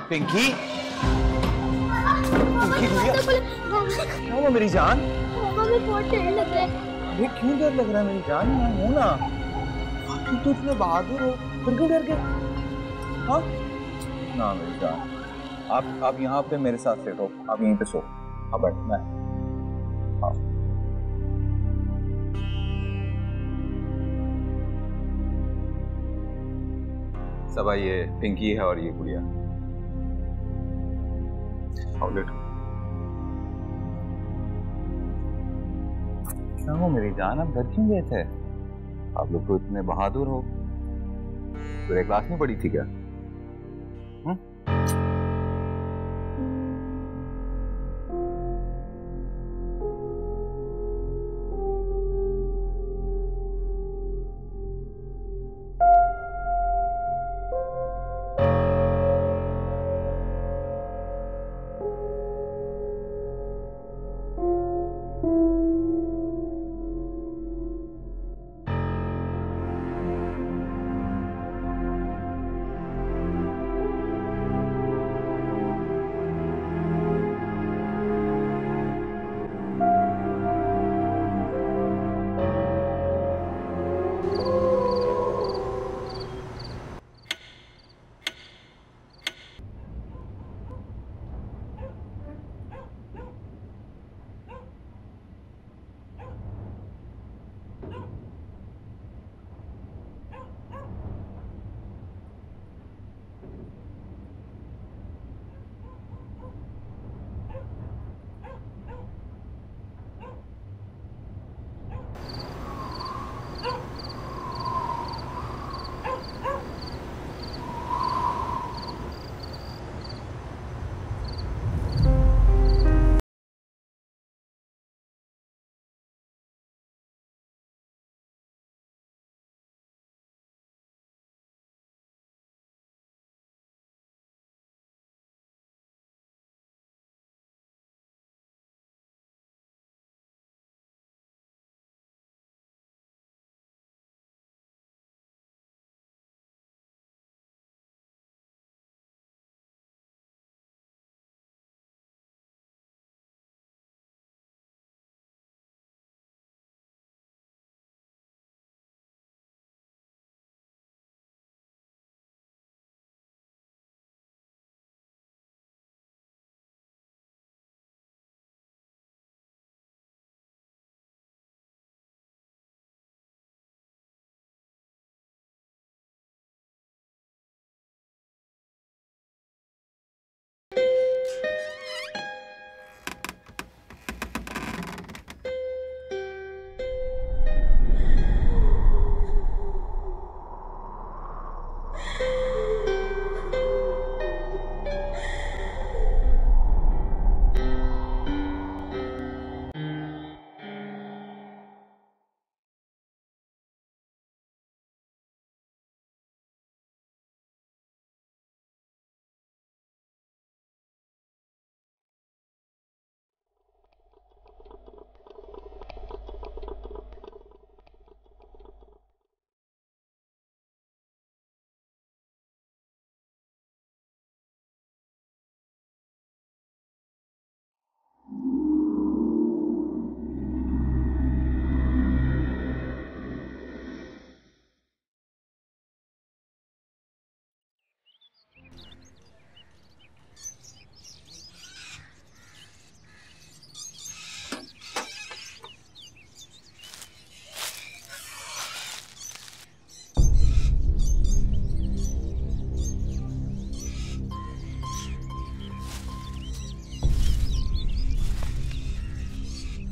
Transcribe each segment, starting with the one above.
पिंकी, पिंकी भैया क्या हुआ मेरी जान? हमें बहुत डर लग रहा है। अरे क्यों डर लग रहा है मेरी जान? मैं हूं ना। तुम तो इतने बहादुर हो, फिर क्यों डर गए? हाँ ना मेरी जान, आप यहाँ पे मेरे साथ लेटो, आप यहीं पे सो। हाँ बैठ मैं। हाँ सब ये पिंकी है और ये गुड़िया। आओ लेटो। क्या हो मेरी जान, आप डर क्यों गए थे? आप लोग तो इतने बहादुर हो। पूरे क्लास में पढ़ी थी क्या?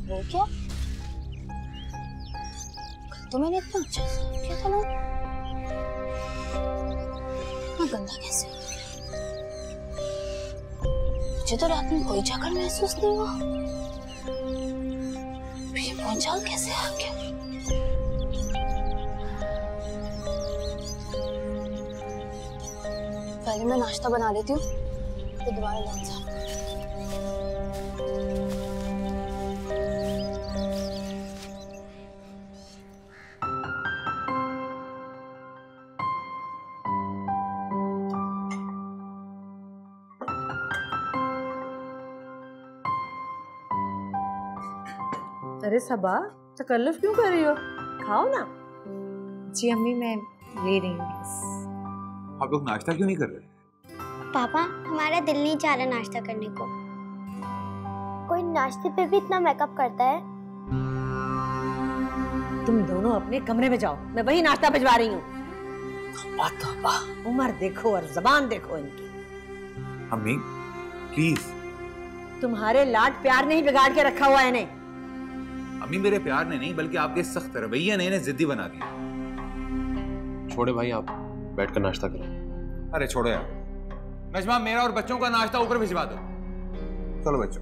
वो क्या? तो मैंने इतना अच्छा किया था ना, इतना गंदा कैसे? मुझे तो रात में कोई जगह महसूस नहीं हुआ, ये पहुंचा कैसे आ गया? पहले मैं नाश्ता बना लेती हूँ, तो दोबारा लौट जाऊँ। अरे सबा, तकल्लुफ क्यों कर रही हो? खाओ ना। जी अम्मी, मैं ले रही हूँ। आप लोग नाश्ता क्यों नहीं कर रहे? पापा, हमारा दिल नहीं चाह रहा नाश्ता करने को। कोई नाश्ते पे भी इतना मेकअप करता है? तुम दोनों अपने कमरे में जाओ, मैं वही नाश्ता भिजवा रही हूँ। उम्र देखो और जबान देखो इनकी। अम्मी प्लीज। तुम्हारे लाड प्यार नहीं बिगाड़ के रखा हुआ है इन्हें। अम्मी मेरे प्यार ने नहीं, बल्कि आपके सख्त रवैये ने इन्हें जिद्दी बना दिया। छोड़े भाई, आप बैठकर नाश्ता करो। अरे छोड़ो यार। नजमा, मेरा और बच्चों का नाश्ता ऊपर भिजवा दो। चलो बच्चों।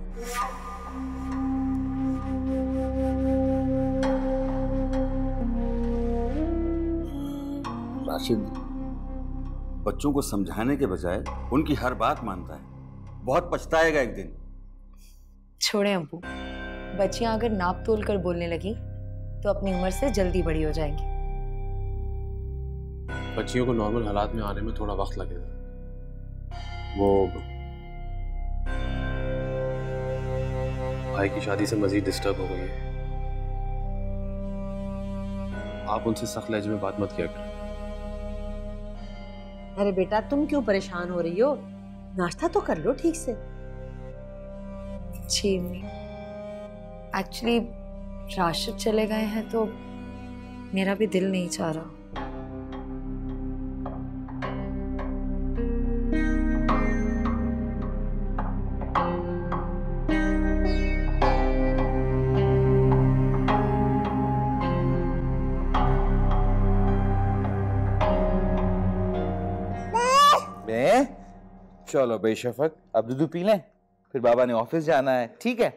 राशिद बच्चों को समझाने के बजाय उनकी हर बात मानता है, बहुत पछताएगा एक दिन। छोड़े अम्पू, बच्चियां अगर नाप तोल कर बोलने लगी तो अपनी उम्र से जल्दी बड़ी हो जाएंगी। बच्चियों को नॉर्मल हालात में आने में थोड़ा वक्त लगेगा। वो भाई की शादी से मजीद डिस्टर्ब हो गई है। आप उनसे सख्त लहजे में बात मत किया करें। अरे बेटा, तुम क्यों परेशान हो रही हो? नाश्ता तो कर लो ठीक से। जी अम्मी, एक्चुअली राशिद चले गए हैं तो मेरा भी दिल नहीं चाह रहा। चलो बेशफक, अब दूध पी लें, फिर बाबा ने ऑफिस जाना है। ठीक है,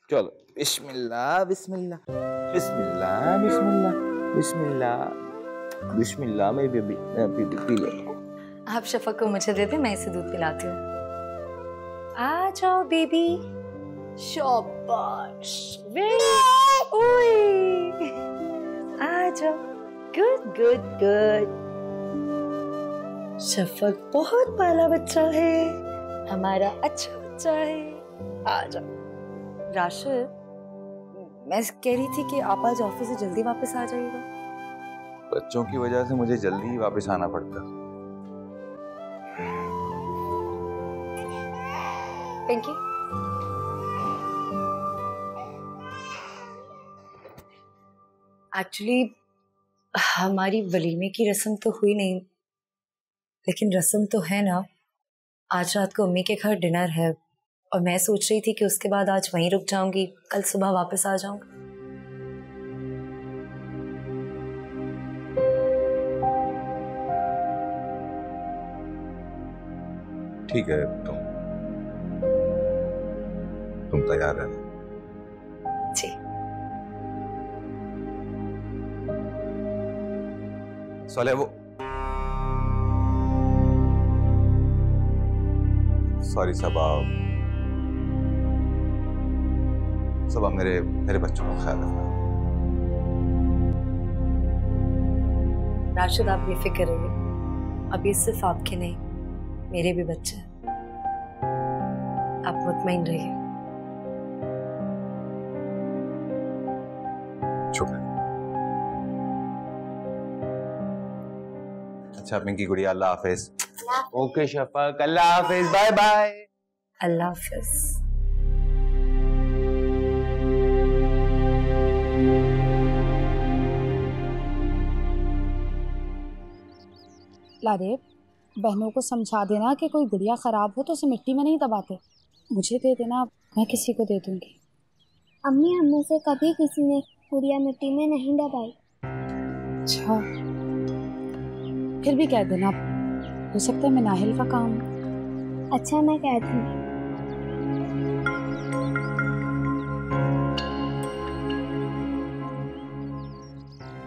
चलो। बिस्मिल्लाह बिस्मिल्लाह बिस्मिल्लाह बिस्मिल्लाह बिस्मिल्लाह बिस्मिल्लाह। मैं पी ले। आप शफक को मुझे दे दे, मैं इसे दूध पिलाती हूँ। आ जाओ बेबी। शाबाश, ओए, आ जाओ। Good good good. शफक बहुत पाला बच्चा है, हमारा अच्छा बच्चा है। आ जाओ। राशिद, मैं कह रही थी कि आप आज ऑफिस से जल्दी वापस आ जाइएगा। बच्चों की वजह से मुझे जल्दी ही वापस आना पड़ता। पिंकी, एक्चुअली हमारी वलीमे की रस्म तो हुई नहीं, लेकिन रस्म तो है ना। आज रात को अम्मी के घर डिनर है और मैं सोच रही थी कि उसके बाद आज वहीं रुक जाऊंगी, कल सुबह वापस आ जाऊंगी। ठीक है, तुम तैयार रहना। जी। सोले, वो सॉरी सबा, मेरे बच्चों का ख्याल रखना। राशिद, आप बेफिक्र रहिए, अभी सिर्फ आपके नहीं मेरे भी बच्चे हैं, आप मुतमईन रहिए। शुक्र। अच्छा पिंकी गुड़िया, अल्लाह हाफिज। ओके शफक, अल्लाह हाफिज, बाय बाय। अल्लाह हाफिज। लारे, बहनों को समझा देना कि कोई गुड़िया खराब हो तो उसे मिट्टी में नहीं दबाते। मुझे दे देना, मैं किसी को दे दूंगी। अम्मी अम्मी से कभी किसी ने गुड़िया मिट्टी में नहीं दबाई। अच्छा, फिर भी कह देना, हो सकता है मैं नाहिल का काम। अच्छा, मैं कह दूंगी।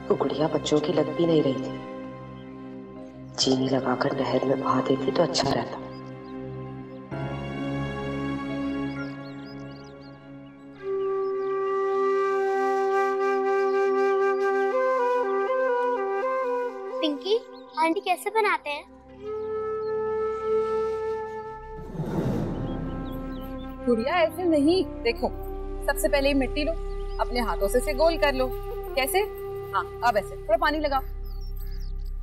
तो गुड़िया बच्चों की लग भी नहीं रही थी। चीनी लगाकर नहर में बहा देती तो अच्छा रहता। पिंकी, आंटी कैसे बनाते हैं? गुड़िया ऐसे नहीं, देखो सबसे पहले ये मिट्टी लो, अपने हाथों से गोल कर लो। कैसे? हाँ, अब ऐसे थोड़ा पानी लगाओ,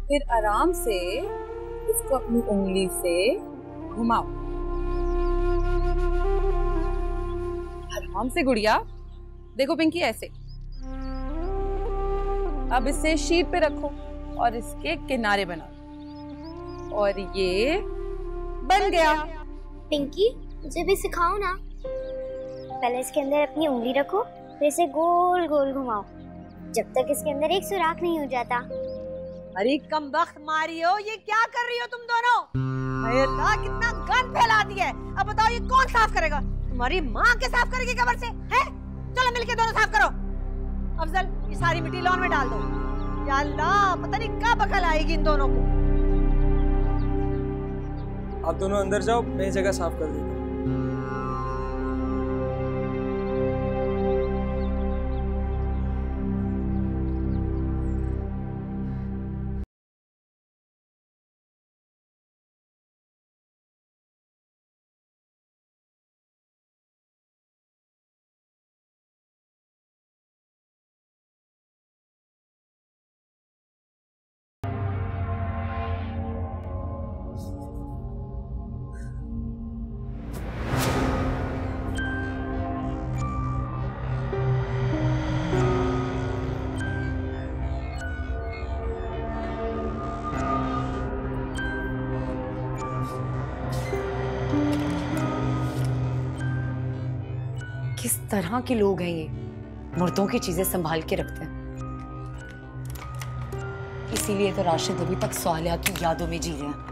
फिर आराम से इसको अपनी उंगली से घुमाओ। आराम से गुड़िया। देखो पिंकी, ऐसे। अब इसे शीट पे रखो और इसके किनारे बनाओ, और ये बन गया। पिंकी, मुझे भी सिखाओ ना। पहले इसके अंदर अपनी उंगली रखो, फिर इसे गोल गोल घुमाओ, जब तक इसके अंदर एक सुराख नहीं हो जाता। अरे कमबख्त मारियो, ये क्या कर रही हो तुम दोनों? हाय अल्लाह, कितना गंद फैला दिया है। अब बताओ ये कौन साफ करेगा? तुम्हारी माँ के साफ करेगी कबर से? हैं? चलो मिलके दोनों साफ करो। अफजल, ये सारी मिट्टी लॉन में डाल दो। या अल्लाह, पता नहीं कब अकल आएगी इन दोनों को। आप दोनों अंदर जाओ, मैं ये जगह साफ कर देता हूँ। किस तरह के लोग हैं ये, मुर्दों की चीजें संभाल के रखते हैं। इसीलिए तो राशिद अभी तक स्वालिया की यादों में जी रहे हैं।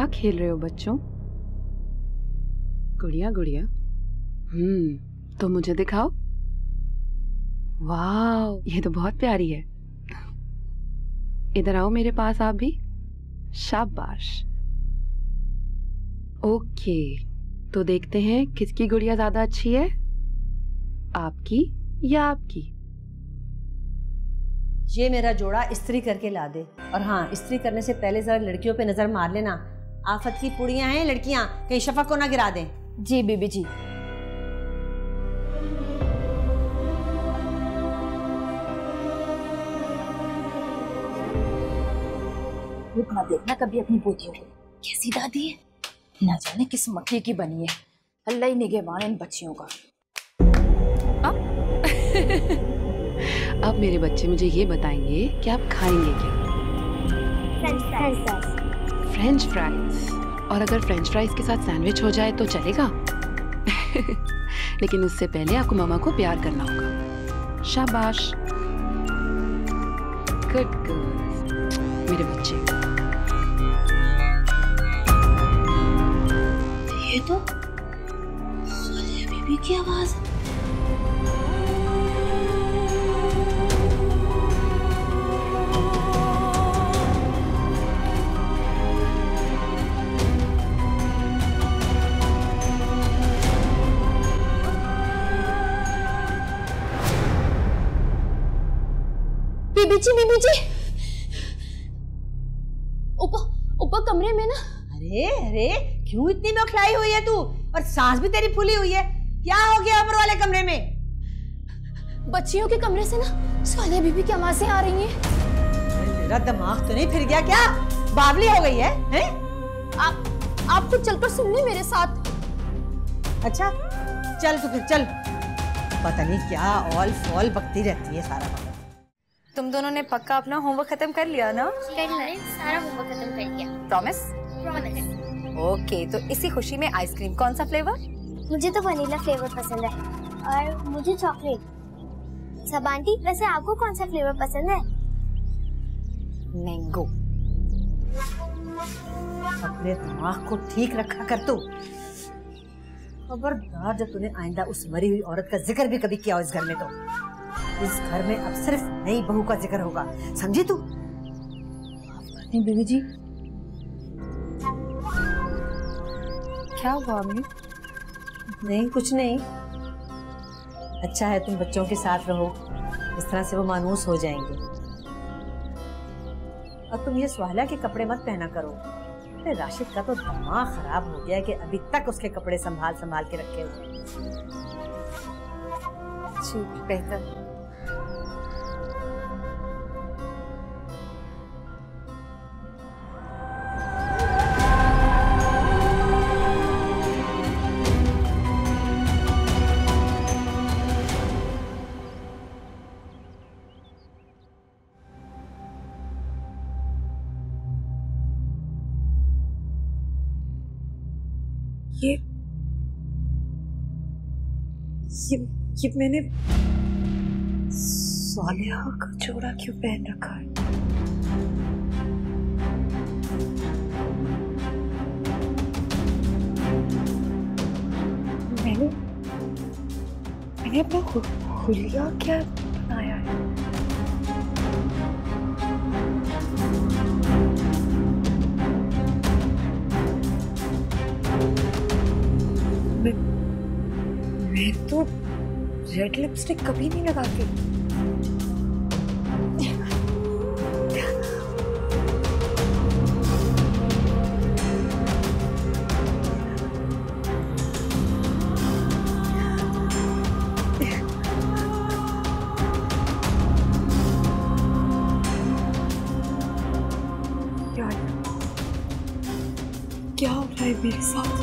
क्या खेल रहे हो बच्चों? गुड़िया गुड़िया, तो मुझे दिखाओ। वाह, ये तो बहुत प्यारी है। इधर आओ मेरे पास आप भी। शाबाश। ओके, तो देखते हैं किसकी गुड़िया ज्यादा अच्छी है, आपकी या आपकी। ये मेरा जोड़ा इस्त्री करके ला दे। और हाँ, इस्त्री करने से पहले जरा लड़कियों पे नजर मार लेना। आफत की पुड़ियां हैं लड़कियां, कहीं शफक को ना गिरा दें। जी बीबी जी। रुकना देखना कभी अपनी पोतियों को, कैसी दादी है, ना जाने किस मक्खी की बनी है। अल्लाह ही निगहबान इन बच्चियों का। अब मेरे बच्चे मुझे ये बताएंगे कि आप खाएंगे क्या? French fries. और अगर फ्रेंच फ्राइज के साथ सैंडविच हो जाए तो चलेगा? लेकिन उससे पहले आपको मामा को प्यार करना होगा। शाबाश, गुड गर्ल्स, मेरे बच्चे। ये तो सालिया बीबी की आवाज है। बीबी जी, ऊपर कमरे में ना। अरे अरे, क्यों इतनी बौखलाई हुई है तू? और सांस भी तेरी फूली हुई है। क्या हो गया ऊपर वाले कमरे में? बच्चियों के कमरे से ना सालिया बीबी की आवाजें आ रही हैं। तेरा दिमाग तो नहीं फिर गया क्या? बावली हो गई है, हैं? आप खुद चलकर सुन ले मेरे साथ। अच्छा चल तो फिर चल। पता नहीं क्या ऑल फॉल बकती रहती है सारा वक्त। तुम दोनों ने पक्का अपना होमवर्क खत्म कर लिया ना? सारा होमवर्क खत्म कर लिया। प्रॉमिस? प्रॉमिस। ओके, तो इसी खुशी में आइसक्रीम, कौन सा फ्लेवर? मुझे तो वनीला फ्लेवर पसंद है और मुझे चॉकलेट। सब आंटी, वैसे आपको कौन सा फ्लेवर पसंद है? मैंगो। अपने दिमाग को ठीक रखा कर तू। खबरदार जब तूने आइंदा उस मरी हुई औरत का जिक्र भी कभी किया हो इस घर में, तो इस घर में अब सिर्फ नई बहू का जिक्र होगा, समझी तू? नहीं बीबी जी। क्या हुआ अम्मी? नहीं, कुछ नहीं। अच्छा है तुम बच्चों के साथ रहो, इस तरह से वो मानूस हो जाएंगे। और तुम ये सुहाला के कपड़े मत पहना करो। अरे राशिद का तो दिमाग खराब हो गया कि अभी तक उसके कपड़े संभाल संभाल के रखे हुए। ठीक, बेहतर। ये मैंने सालिया का जोड़ा क्यों पहन रखा है? मैंने अपना हुलिया क्या बनाया है? मैं तो रेड लिपस्टिक कभी नहीं लगाती। क्या हो रहा है मेरे साथ?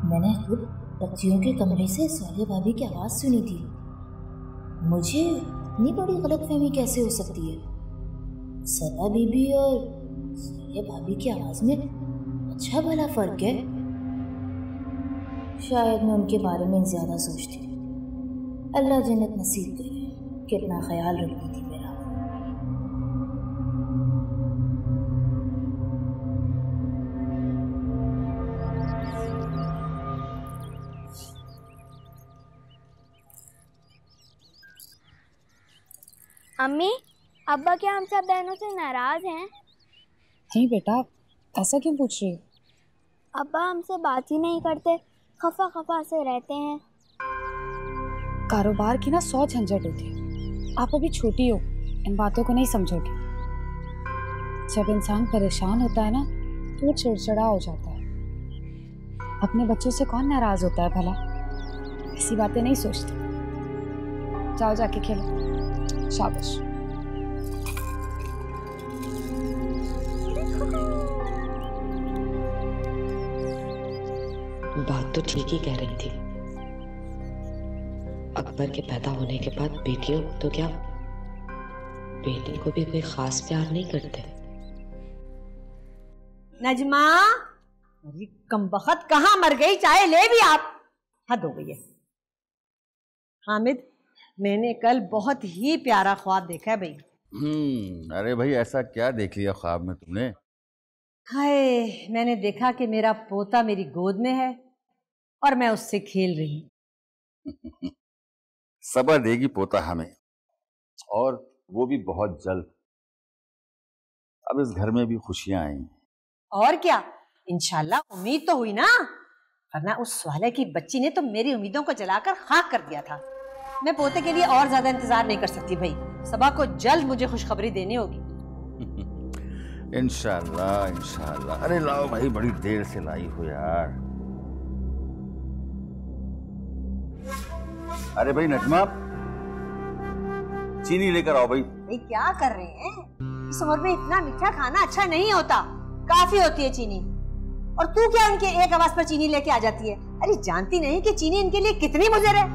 मैंने खुद बच्चियों के कमरे से सालिया भाभी की आवाज सुनी थी। मुझे इतनी बड़ी गलतफहमी कैसे हो सकती है? सना बीबी और ये भाभी की आवाज में अच्छा भला फर्क है। शायद मैं उनके बारे में ज्यादा सोचती हूँ। अल्लाह जन्नत नसीब करे। कितना ख्याल रखती थी मेरा। अम्मी, अब्बा क्या हम सब बहनों से नाराज हैं? नहीं बेटा, ऐसा क्यों पूछ रही हो? अब्बा हमसे बात ही नहीं करते, खफा खफा से रहते हैं। कारोबार की ना 100 झंझट होती है। आप अभी छोटी हो, इन बातों को नहीं समझोगे। जब इंसान परेशान होता है ना तो वो चिड़चिड़ा हो जाता है। अपने बच्चों से कौन नाराज होता है भला? ऐसी बातें नहीं सोचते। जाओ जाके खेलो। शाबाश। बात तो ठीक ही कह रही थी। अकबर के पैदा होने के बाद बेटियों तो क्या, बेटी को भी कोई खास प्यार नहीं करते। नजमा, अरे कमबख्त कहाँ मर गई? चाय ले भी आप। हद हो गई है। हामिद, मैंने कल बहुत ही प्यारा ख्वाब देखा है भाई। अरे भाई, ऐसा क्या देख लिया ख्वाब में तुमने? हाय, मैंने देखा कि मेरा पोता मेरी गोद में है और मैं उससे खेल रही हूँ। सब्र देगी पोता हमें, और वो भी बहुत जल्द। अब इस घर में भी खुशियां आएंगी। और क्या, इंशाल्लाह। उम्मीद तो हुई ना, वरना उस साले की बच्ची ने तो मेरी उम्मीदों को जलाकर खाक कर दिया था। मैं पोते के लिए और ज्यादा इंतजार नहीं कर सकती भाई। सबा को जल्द मुझे खुशखबरी देनी होगी। इंशाल्लाह इंशाल्लाह। अरे लाओ भाई, बड़ी देर से लाई हो यार। अरे भाई नजमा, चीनी लेकर आओ भाई। भाई क्या कर रहे हैं? इस उम्र में इतना मीठा खाना अच्छा नहीं होता, काफी होती है चीनी। और तू क्या इनके एक आवाज पर चीनी लेके आ जाती है? अरे जानती नहीं कि चीनी इनके लिए कितनी मुज़र है?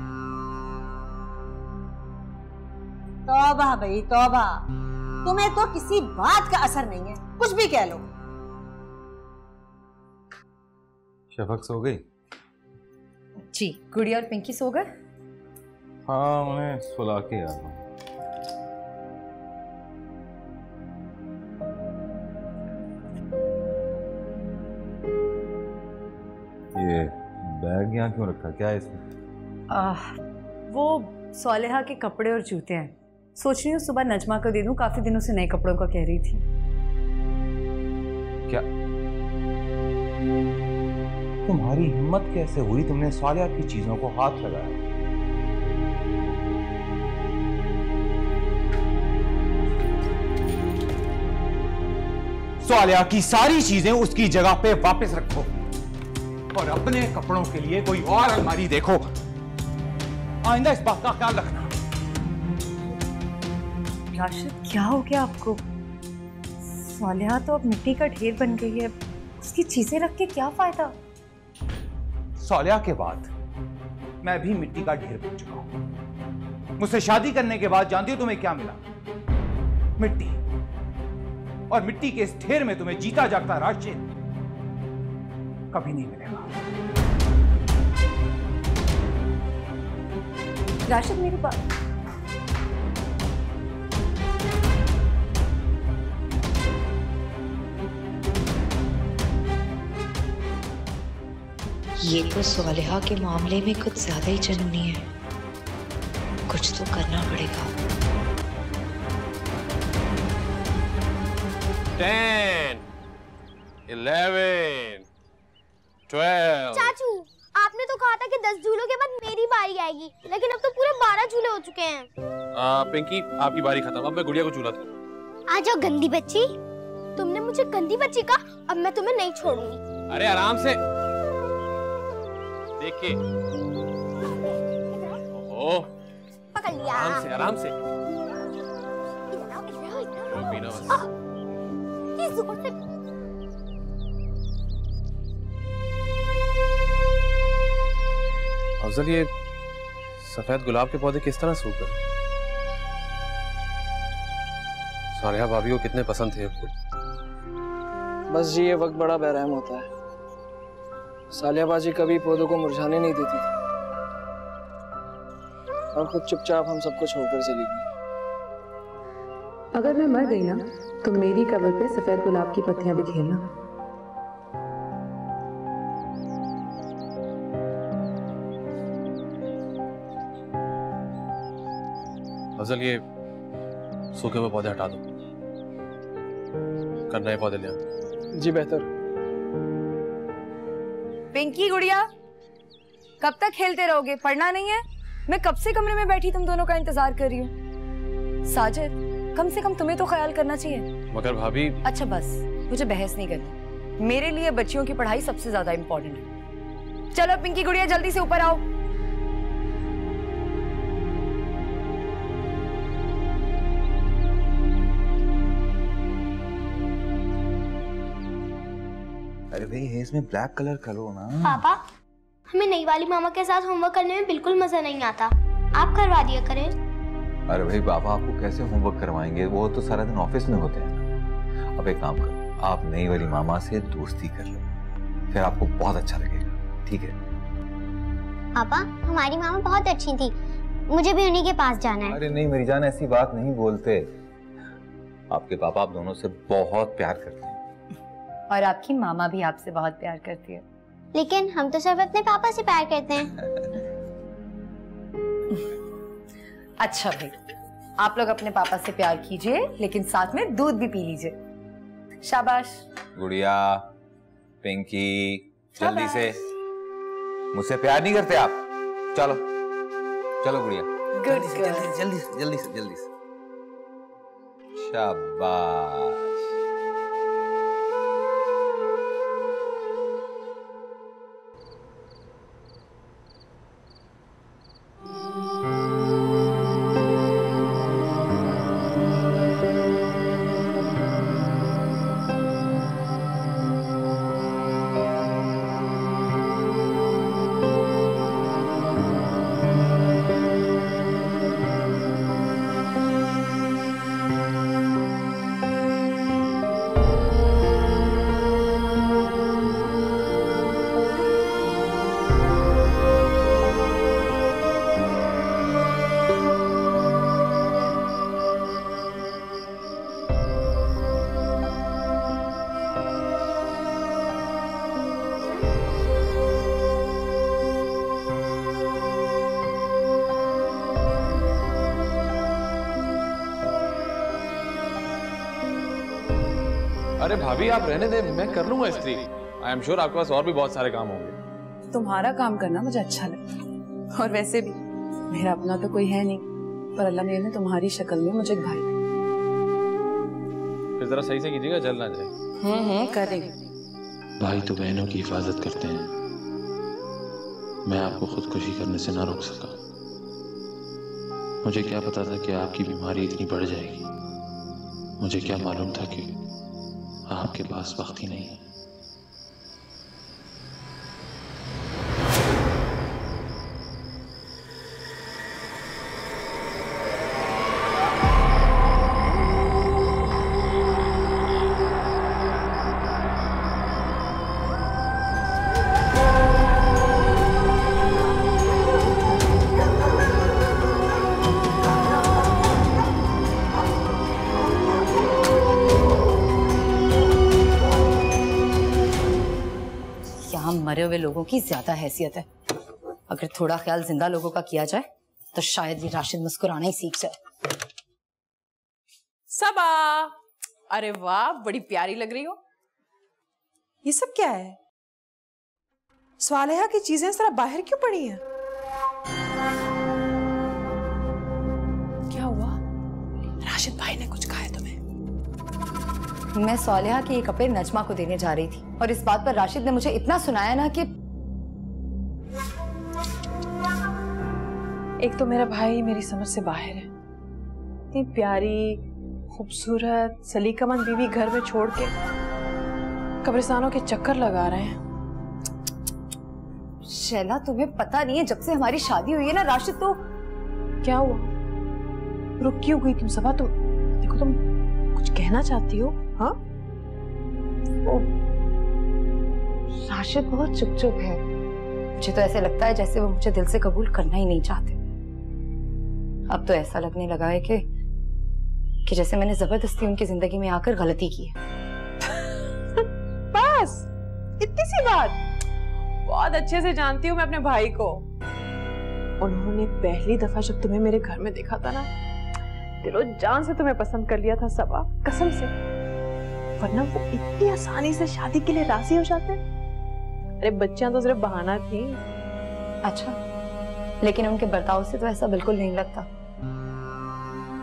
तौबा भाई तौबा, तुम्हें तो किसी बात का असर नहीं है, कुछ भी कह लो। शफक सो गई? जी, गुड़िया और पिंकी सो गए? हाँ, उन्हें सुला के आ रहा हूँ। ये बैग यहाँ क्यों रखा? क्या है इसमें? वो सालेहा के कपड़े और जूते हैं। सोच रही हूँ सुबह नजमा को दे दूं, काफी दिनों से नए कपड़ों का कह रही थी। क्या तुम्हारी हिम्मत कैसे हुई? तुमने सालिया की चीजों को हाथ लगाया? सालिया की सारी चीजें उसकी जगह पे वापस रखो और अपने कपड़ों के लिए कोई और अलमारी देखो। आइंदा इस बात का ख्याल रखना। राशिद, क्या हो गया आपको? सालिहा तो अब मिट्टी का ढेर बन गई है, उसकी चीजें रख के क्या फायदा? सालिया के बाद मैं भी मिट्टी का ढेर बन चुका हूं। मुझसे शादी करने के बाद जानती हो तुम्हें क्या मिला? मिट्टी। और मिट्टी के इस ढेर में तुम्हें जीता जागता राशिद कभी नहीं मिलेगा। राशिद, मेरी बात। ये तो सालिहा के मामले में कुछ ज्यादा ही जुनूनी है। कुछ तो करना पड़ेगा। 10, 11, 12। चाचू, आपने तो कहा था कि 10 झूलों के बाद मेरी बारी आएगी, लेकिन अब तो पूरे 12 झूले हो चुके हैं। पिंकी, आपकी बारी खत्म। अब मैं गुड़िया को झूला दूं। आ जाओ गंदी बच्ची। तुमने मुझे गंदी बच्ची कहा, अब मैं तुम्हें नहीं छोड़ूंगी। अरे आराम से देखिए। ओह, पकड़ लिया। आराम से आराम से। इधर आओ, इधर आओ, इधर आओ। पीना बस। ये जोर से। अफजल, ये सफेद गुलाब के पौधे किस तरह सूख गए? सालिया भाभी को कितने पसंद थे फूल। बस जी ये वक्त बड़ा बेरहम होता है। सालिया बाजी कभी पौधों को मुरझाने नहीं देती थी और खुद चुपचाप हम सबको छोड़कर चली गई। अगर मैं मर गई ना तो मेरी कब्र पे सफेद गुलाब की पत्तियां बिखेरना। अफजल ये सूखे हुए पौधे हटा दो, कर नए पौधे ले आओ। जी बेहतर। पिंकी गुड़िया, कब तक खेलते रहोगे? पढ़ना नहीं है? मैं कब से कमरे में बैठी तुम दोनों का इंतजार कर रही हूँ। साजिद, कम से कम तुम्हें तो ख्याल करना चाहिए। मगर भाभी। अच्छा बस, मुझे बहस नहीं करनी। मेरे लिए बच्चियों की पढ़ाई सबसे ज्यादा इंपॉर्टेंट है। चलो पिंकी गुड़िया जल्दी से ऊपर आओ। अरे भाई इसमें ब्लैक कलर करो ना। पापा, हमें नई वाली मामा के साथ होमवर्क करने में बिल्कुल मजा नहीं आता, आप करवा दिया करें। अरे भाई पापा आपको कैसे होमवर्क करवाएंगे, वो तो सारा दिन ऑफिस में होते हैं। अब एक काम करो, आप नई वाली मामा से दोस्ती कर लो, फिर आपको बहुत अच्छा लगेगा, ठीक है? पापा, हमारी मामा बहुत अच्छी थी, मुझे भी उन्हीं के पास जाना है। अरे नहीं मेरी जान, ऐसी बात नहीं बोलते। आपके पापा आप दोनों से बहुत प्यार करते हैं और आपकी मामा भी आपसे बहुत प्यार करती है। लेकिन हम तो सिर्फ अपने पापा से प्यार करते हैं। अच्छा भाई, आप लोग अपने पापा से प्यार कीजिए, लेकिन साथ में दूध भी पी लीजिए। शाबाश। गुड़िया, पिंकी, जल्दी से। मुझसे प्यार नहीं करते आप? चलो चलो गुड़िया, गुड जल्दी से। शाबाश। अरे भाभी आप रहने दे, मैं कर लूंगा इस्त्री। आई एम श्योर आपके पास और भी बहुत सारे काम होंगे। तुम्हारा काम करना मुझे अच्छा लगता है, और वैसे भी मेरा अपना तो कोई है नहीं, पर अल्लाह मियां ने तुम्हारी शक्ल में मुझे एक भाई। फिर जरा सही से कीजिएगा, जल ना जाए। करेंगे। भाई तो बहनों की हिफाजत करते हैं, मैं आपको खुदकुशी करने से ना रोक सका। मुझे क्या पता था कि आपकी बीमारी इतनी बढ़ जाएगी। मुझे क्या मालूम था कि आपके पास वक्त ही नहीं है। मरे हुए लोगों की ज्यादा हैसियत है। अगर थोड़ा ख्याल जिंदा लोगों का किया जाए तो शायद ये राशिद मुस्कुराना ही सीख जाए। सबा, अरे वाह, बड़ी प्यारी लग रही हो। ये सब क्या है? स्वालेहा की चीजें जरा बाहर क्यों पड़ी हैं? क्या हुआ? राशिद भाई ने कुछ कहा है तुम्हें? मैं स्वालेहा के ये कपड़े नजमा को देने जा रही थी, और इस बात पर राशिद ने मुझे इतना सुनाया ना कि एक तो मेरा भाई मेरी समझ से बाहर है, इतनी प्यारी खूबसूरत सलीकामंद बीवी घर में छोड़ के कब्रिस्तानों के चक्कर लगा रहे हैं। शैला, तुम्हें पता नहीं है, जब से हमारी शादी हुई है ना राशिद तो। क्या हुआ? रुक क्यों गई तुम सबा? तुम देखो, तुम कुछ कहना चाहती हो? हाँ, वो राशिद बहुत चुप चुप है। मुझे तो ऐसे लगता है जैसे वो मुझे दिल से कबूल करना ही नहीं चाहते। अब तो ऐसा लगने लगा है कि जैसे मैंने जबरदस्ती उनकी जिंदगी में आकर गलती की है। बस इतनी सी बात? बहुत अच्छे से जानती हूँ मैं अपने भाई को। उन्होंने पहली दफा जब तुम्हें मेरे घर में देखा था ना, दिलो जान से तुम्हें पसंद कर लिया था सबा, कसम से। वरना वो इतनी आसानी से शादी के लिए राजी हो जाते हैं? अरे बच्चियां तो सिर्फ बहाना थी। अच्छा, लेकिन उनके बर्ताव से तो ऐसा बिल्कुल नहीं लगता।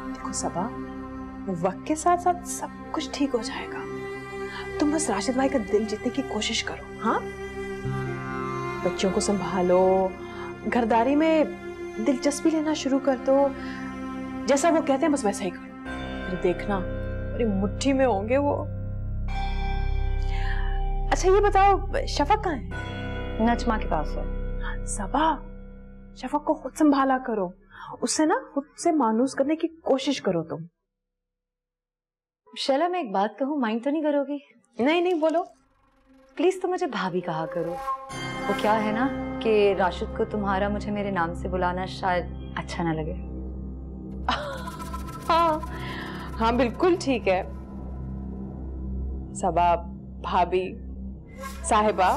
देखो सबा, वक्त के साथ साथ सब कुछ ठीक हो जाएगा। तुम बस राशिद भाई का दिल जीतने की कोशिश करो। हाँ, बच्चों को संभालो, घरदारी में दिलचस्पी लेना शुरू कर दो। जैसा वो कहते हैं बस वैसा ही करो। फिर देखना, अरे मुट्ठी में होंगे वो। अच्छा ये बताओ, शफक कहाँ है? नजमा के पास है। सबा, शफक को खुद संभाला करो, उससे ना खुद से मानूस करने की कोशिश करो तुम। शैला, मैं एक बात कहूँ, माइंड तो नहीं करोगी? नहीं नहीं, बोलो प्लीज। तो मुझे भाभी कहा करो। वो क्या है ना कि राशिद को तुम्हारा मुझे मेरे नाम से बुलाना शायद अच्छा ना लगे। हाँ हाँ, बिल्कुल ठीक है। सबा, भाभी, साहिबा।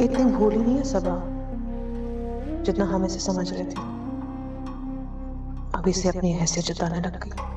इतनी भूली नहीं है सबा जितना हम इसे समझ रहे थे। अब इसे अपनी हैसियत जताने लग गई।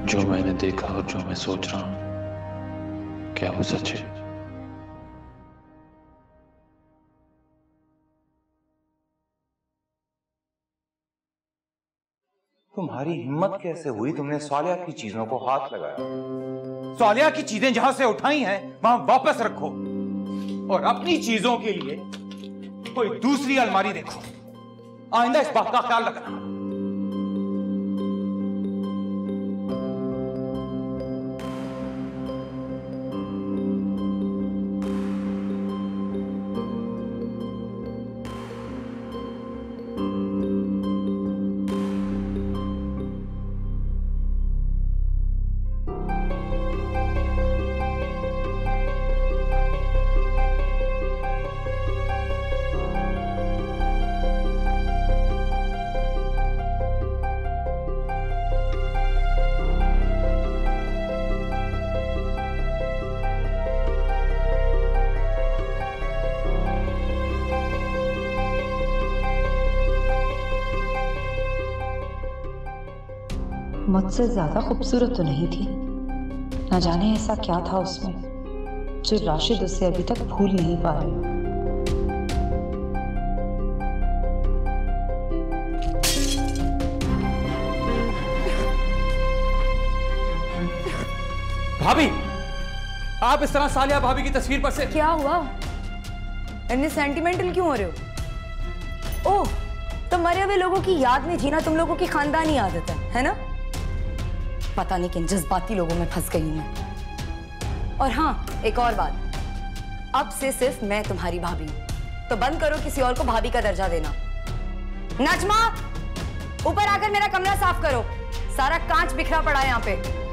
जो मैंने देखा और जो मैं सोच रहा हूं, क्या वो सच है? तुम्हारी हिम्मत कैसे हुई? तुमने सालिया की चीजों को हाथ लगाया। सालिया की चीजें जहां से उठाई हैं वहां वापस रखो और अपनी चीजों के लिए कोई दूसरी अलमारी देखो। आइंदा इस बात का ख्याल रखना। मुझसे ज्यादा खूबसूरत तो नहीं थी, न जाने ऐसा क्या था उसमें जो राशिद उसे अभी तक भूल नहीं पा रहे। भाभी, आप इस तरह सालिया भाभी की तस्वीर पर से क्या हुआ? इतने सेंटिमेंटल क्यों हो रहे हो? ओह, तो मरे हुए लोगों की याद में जीना तुम लोगों की खानदानी आदत है ना? पता नहीं किन जज्बाती लोगों में फंस गई हूं मैं। और हाँ, एक और बात, अब से सिर्फ मैं तुम्हारी भाभी हूं, तो बंद करो किसी और को भाभी का दर्जा देना। नजमा, ऊपर आकर मेरा कमरा साफ करो, सारा कांच बिखरा पड़ा है यहाँ पे।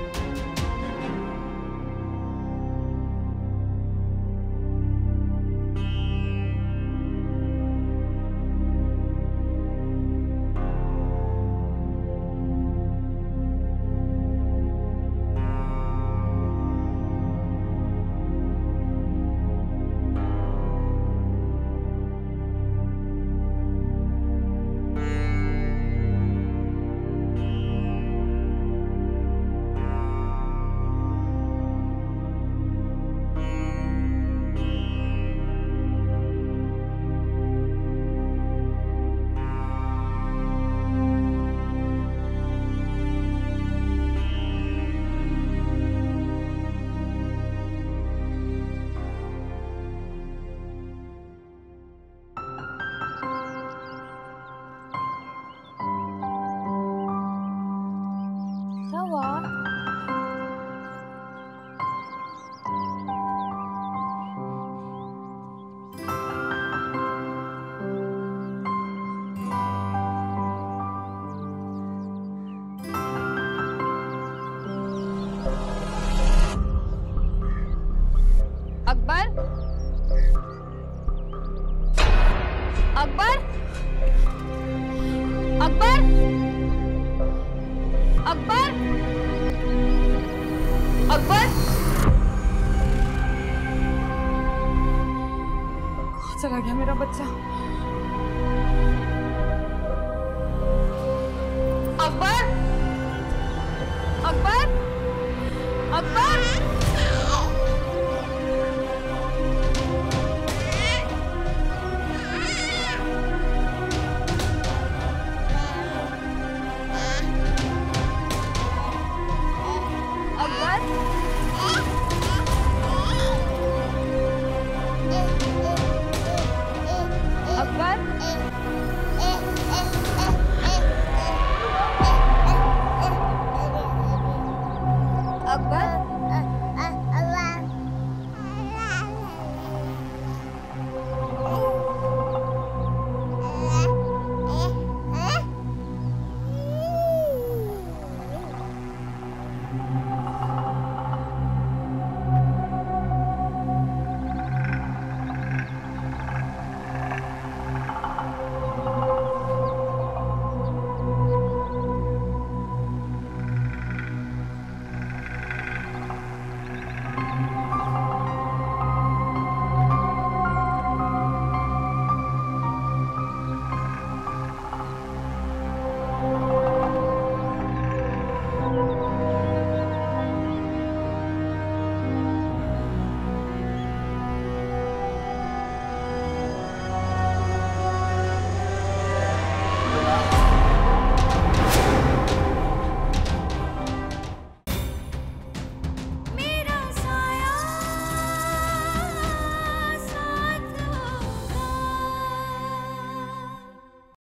अकबर, अकबर, अकबर, अकबर, अकबर, कहाँ चला गया मेरा बच्चा? अकबर, अकबर, अकबर, अकबर,